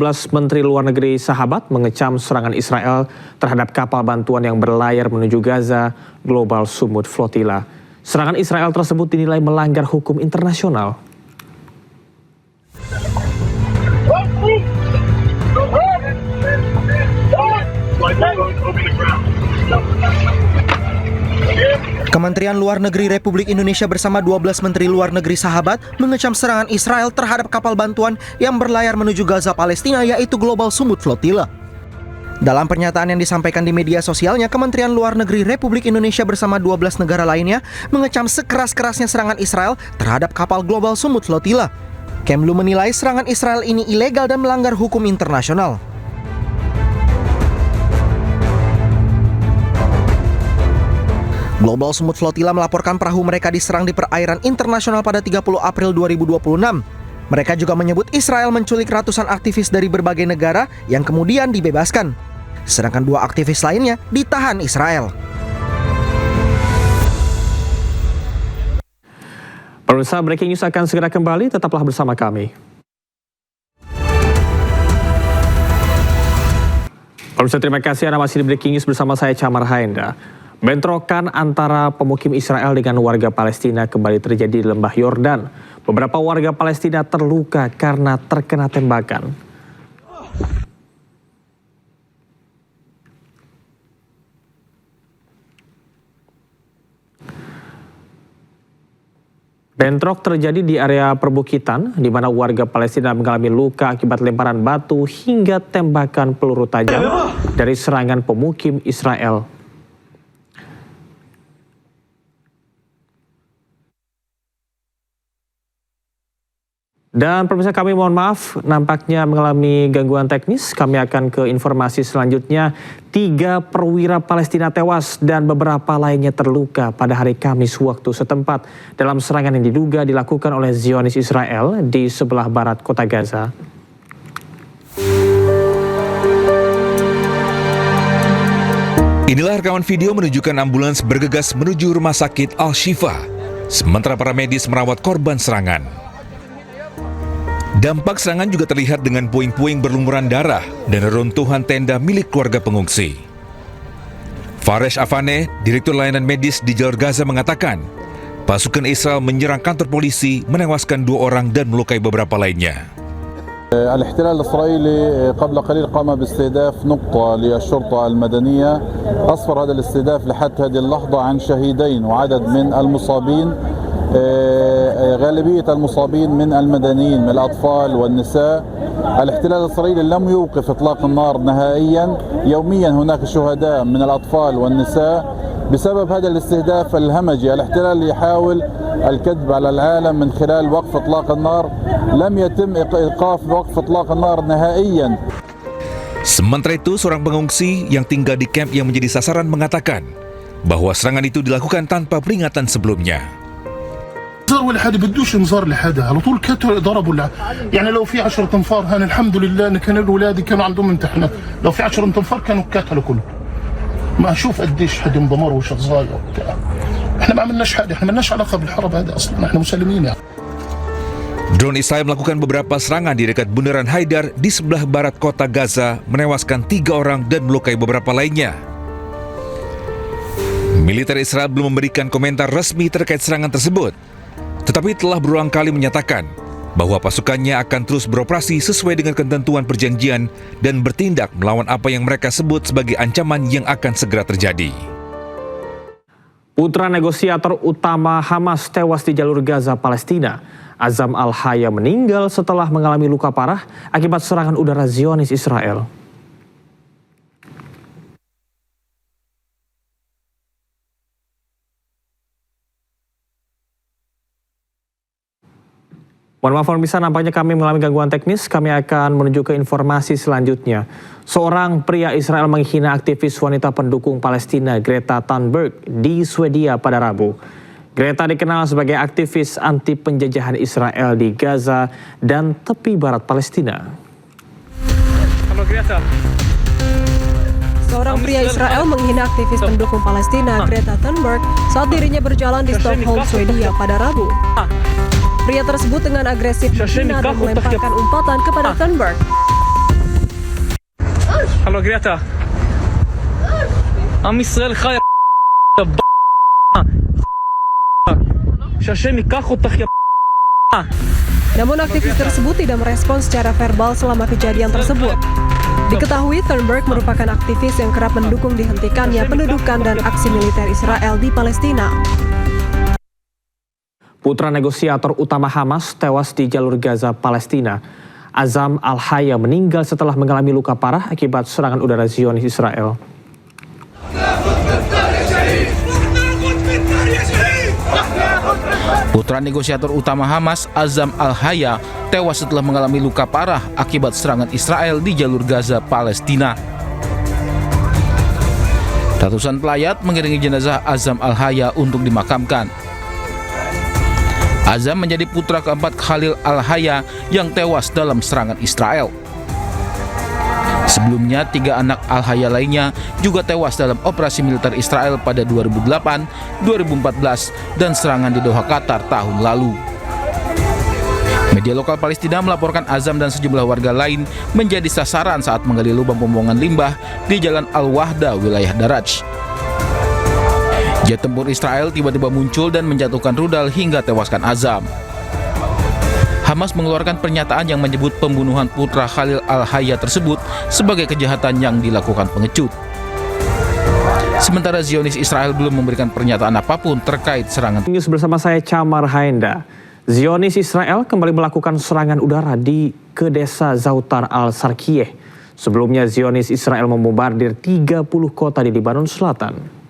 12 Menteri Luar Negeri sahabat mengecam serangan Israel terhadap kapal bantuan yang berlayar menuju Gaza, Global Sumut Flotilla. Serangan Israel tersebut dinilai melanggar hukum internasional. Kementerian Luar Negeri Republik Indonesia bersama 12 Menteri Luar Negeri sahabat mengecam serangan Israel terhadap kapal bantuan yang berlayar menuju Gaza, Palestina, yaitu Global Sumut Flotilla. Dalam pernyataan yang disampaikan di media sosialnya, Kementerian Luar Negeri Republik Indonesia bersama 12 negara lainnya mengecam sekeras-kerasnya serangan Israel terhadap kapal Global Sumut Flotilla. Kemlu menilai serangan Israel ini ilegal dan melanggar hukum internasional. Global Sumut Flotilla melaporkan perahu mereka diserang di perairan internasional pada 30 April 2026. Mereka juga menyebut Israel menculik ratusan aktivis dari berbagai negara yang kemudian dibebaskan. Sedangkan 2 aktivis lainnya ditahan Israel. Pemirsa, Breaking News akan segera kembali, tetaplah bersama kami. Pemirsa, terima kasih Anda masih di Breaking News bersama saya Camar Haenda. Bentrokan antara pemukim Israel dengan warga Palestina kembali terjadi di lembah Yordan. Beberapa warga Palestina terluka karena terkena tembakan. Bentrok terjadi di area perbukitan, di mana warga Palestina mengalami luka akibat lemparan batu hingga tembakan peluru tajam dari serangan pemukim Israel. Dan pemirsa, kami mohon maaf, nampaknya mengalami gangguan teknis. Kami akan ke informasi selanjutnya. 3 perwira Palestina tewas dan beberapa lainnya terluka pada hari Kamis waktu setempat dalam serangan yang diduga dilakukan oleh Zionis Israel di sebelah barat kota Gaza. Inilah rekaman video menunjukkan ambulans bergegas menuju rumah sakit Al-Shifa, sementara para medis merawat korban serangan. Dampak serangan juga terlihat dengan puing-puing berlumuran darah dan reruntuhan tenda milik keluarga pengungsi. Faresh Afane, Direktur Layanan Medis di Jalur Gaza mengatakan, pasukan Israel menyerang kantor polisi, menewaskan 2 orang dan melukai beberapa lainnya. الاحتلال الإسرائيلي قبل قليل قام باستهداف نقطة للشرطة المدنية. أسفر هذا الاستهداف لحد هذه اللحظة عن شهيدين وعدد من المصابين. غالبية المصابين من المدنيين من الأطفال والنساء. الاحتلال الإسرائيلي لم يوقف إطلاق النار نهائيا. يوميا هناك شهداء من الأطفال والنساء بسبب هذا الاستهداف الهمجي. الاحتلال يحاول الكذب على العالم من خلال وقف إطلاق النار. لم يتم إيقاف وقف إطلاق النار نهائيا. Sementara itu, seorang pengungsi yang tinggal di kamp yang menjadi sasaran mengatakan bahwa serangan itu dilakukan tanpa peringatan sebelumnya. ولا حدا بدوش انذار لحدا، على طول كتروا ضربوا يعني لو في 10 انفار هان الحمد لله ان كان الاولاد كانوا عندهم امتحانات، لو في 10 انفار كانوا قتلوا كلهم. ما اشوف قديش حدا انضمر وش صغير وبتاع. احنا ما عملناش حاجه، احنا ما لناش علاقه بالحرب هذا اصلا، احنا مسلمين يعني. Drone Israel melakukan beberapa serangan di dekat Bundaran Haidar di sebelah barat kota Gaza, menewaskan 3 orang dan melukai beberapa lainnya. Militer Israel belum memberikan komentar resmi terkait serangan tersebut, tetapi telah berulang kali menyatakan bahwa pasukannya akan terus beroperasi sesuai dengan ketentuan perjanjian dan bertindak melawan apa yang mereka sebut sebagai ancaman yang akan segera terjadi. Putra negosiator utama Hamas tewas di jalur Gaza, Palestina. Azam Al-Haya meninggal setelah mengalami luka parah akibat serangan udara Zionis Israel. Mohon maaf pemirsa, nampaknya kami mengalami gangguan teknis. Kami akan menuju ke informasi selanjutnya. Seorang pria Israel menghina aktivis wanita pendukung Palestina Greta Thunberg di Swedia pada Rabu. Greta dikenal sebagai aktivis anti penjajahan Israel di Gaza dan tepi barat Palestina. Halo Greta. Seorang pria Israel menghina aktivis pendukung Palestina Greta Thunberg saat dirinya berjalan di Stockholm, Swedia pada Rabu. Pria tersebut dengan agresif menghina dan melemparkan umpatan kepada Thunberg. Hallå Greta. עם ישראל חי שהשם ייקח אותך יא. Namun aktivis tersebut tidak merespon secara verbal selama kejadian tersebut. Diketahui Thunberg merupakan aktivis yang kerap mendukung dihentikannya pendudukan dan aksi militer Israel di Palestina. Putra negosiator utama Hamas tewas di jalur Gaza, Palestina. Azam Al-Haya meninggal setelah mengalami luka parah akibat serangan udara Zionis Israel. Putra negosiator utama Hamas, Azam Al-Haya, tewas setelah mengalami luka parah akibat serangan Israel di jalur Gaza, Palestina. Ratusan pelayat mengiringi jenazah Azam Al-Haya untuk dimakamkan. Azam menjadi putra keempat Khalil Al-Haya yang tewas dalam serangan Israel. Sebelumnya, 3 anak Al-Haya lainnya juga tewas dalam operasi militer Israel pada 2008, 2014, dan serangan di Doha, Qatar tahun lalu. Media lokal Palestina melaporkan Azam dan sejumlah warga lain menjadi sasaran saat menggali lubang pembuangan limbah di Jalan Al-Wahda, wilayah Daraj. Jet tempur Israel tiba-tiba muncul dan menjatuhkan rudal hingga tewaskan Azam. Hamas mengeluarkan pernyataan yang menyebut pembunuhan putra Khalil Al-Haya tersebut sebagai kejahatan yang dilakukan pengecut. Sementara Zionis Israel belum memberikan pernyataan apapun terkait serangan. News bersama saya Camar Haenda. Zionis Israel kembali melakukan serangan udara ke desa Zautar al-Sarkiyeh. Sebelumnya Zionis Israel membombardir 30 kota di Lebanon Selatan.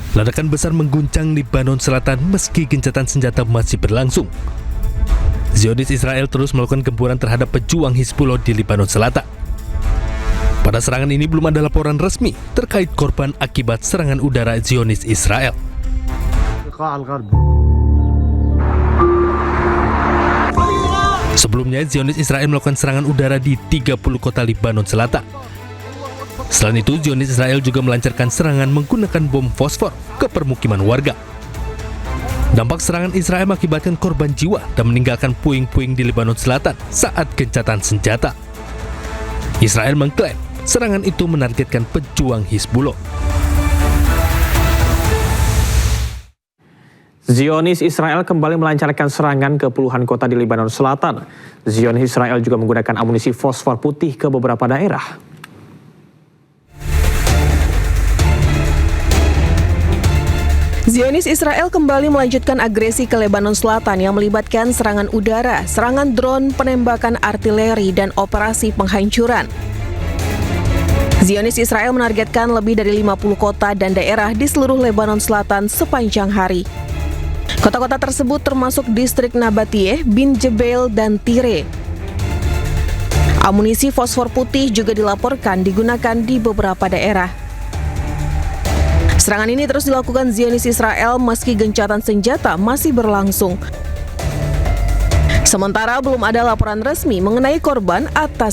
Ledakan besar mengguncang Lebanon Selatan meski gencatan senjata masih berlangsung. Zionis Israel terus melakukan gempuran terhadap pejuang Hizbullah di Lebanon Selatan. Pada serangan ini belum ada laporan resmi terkait korban akibat serangan udara Zionis Israel. Sebelumnya, Zionis Israel melakukan serangan udara di 30 kota Lebanon Selatan. Selain itu, Zionis Israel juga melancarkan serangan menggunakan bom fosfor ke permukiman warga. Dampak serangan Israel mengakibatkan korban jiwa dan meninggalkan puing-puing di Lebanon Selatan saat gencatan senjata. Israel mengklaim serangan itu menargetkan pejuang Hizbullah. Zionis Israel kembali melancarkan serangan ke puluhan kota di Lebanon Selatan. Zionis Israel juga menggunakan amunisi fosfor putih ke beberapa daerah. Zionis Israel kembali melanjutkan agresi ke Lebanon Selatan yang melibatkan serangan udara, serangan drone, penembakan artileri, dan operasi penghancuran. Zionis Israel menargetkan lebih dari 50 kota dan daerah di seluruh Lebanon Selatan sepanjang hari. Kota-kota tersebut termasuk distrik Nabatiyeh, Bin Jebel, dan Tire. Amunisi fosfor putih juga dilaporkan digunakan di beberapa daerah. Serangan ini terus dilakukan Zionis Israel meski gencatan senjata masih berlangsung. Sementara belum ada laporan resmi mengenai korban atas